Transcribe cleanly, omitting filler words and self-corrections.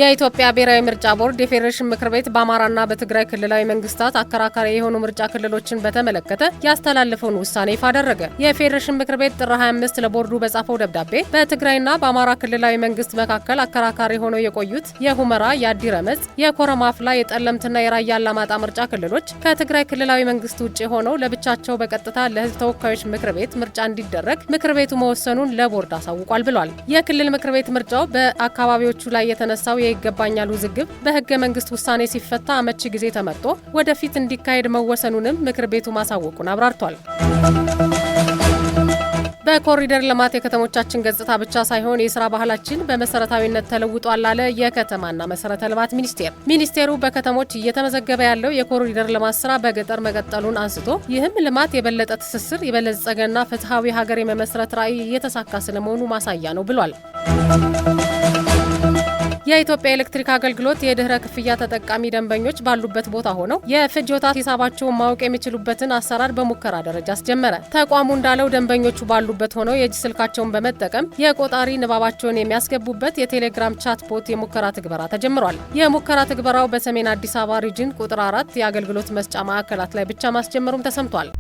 የኢትዮጵያ ብሔራዊ ምርጫ ቦርድ የፌዴሬሽን ምክር ቤት በአማራና በትግራይ ክልላዊ መንግስታት አከራካሪ የሆኑ ምርጫ ክልሎችን በተመለከተ ያስተላለፈውን ውሳኔ ይፋ አደረገ። የፌዴሬሽን ምክር ቤት ጥር 25 ለቦርዱ በጻፈው ደብዳቤ በትግራይና በአማራ ክልላዊ መንግስት መካከል አከራካሪ ሆነው የቆዩት የሁመራ፣ የአዲረመጽ፣ የኮረም አፍላ፣ የጠለምትና የራያ አላማጣ ምርጫ ክልሎች ከትግራይ ክልላዊ መንግስት ውጪ ሆነው ለብቻቸው በቀጥታ ለህዝብ ተወካዮች ምክር ቤት ምርጫ እንዲደረግ ምክር ቤቱ መወሰኑን ለቦርድ አሳውቋል ብሏል። የክልል ምክር ቤት ምርጫው በአካባቢዎቹ ላይ የተነሳው የይገባኛል ውዝግብ በህገ መንግስት ውሳኔ ሲፈታ አመቺ ጊዜ ተመርጦ ወደፊት እንዲካሄድ መወሰኑንም ምክር ቤቱ ማሳወቁን አብራርቷል። በኮሪደር ልማት የከተሞቻችን ገጽታ ብቻ ሳይሆን የስራ ባህላችን በመሰረታዊነት ተለውጧል አለ የከተማና መሰረተ ልማት ሚኒስቴር። ሚኒስቴሩ በከተሞች እየተመዘገበ ያለው የኮሪደር ልማት ስራ በገጠር መቀጠሉን አንስቶ ይህም ልማት የበለጠ ትስስር፣ የበለጸገና ፍትሃዊ ሀገር የመመስረት ራዕይ እየተሳካ ስለመሆኑ ማሳያ ነው ብሏል። የኢትዮጵያ ኤሌክትሪክ አገልግሎት የድህረ ክፍያ ተጠቃሚ ደንበኞች ባሉበት ቦታ ሆነው የፍጆታ ሂሳባቸውን ማወቅ የሚችሉበትን አሰራር በሙከራ ደረጃ አስጀመረ። ተቋሙ እንዳለው ደንበኞቹ ባሉበት ሆነው የእጅ ስልካቸውን በመጠቀም የቆጣሪ ንባባቸውን የሚያስገቡበት የቴሌግራም ቻት ቦት የሙከራ ትግበራ ተጀምሯል። የሙከራ ትግበራው በሰሜን አዲስ አበባ ሪጅን ቁጥር 4 የአገልግሎት መስጫ ማዕከላት ላይ ብቻ ማስጀመሩም ተሰምቷል።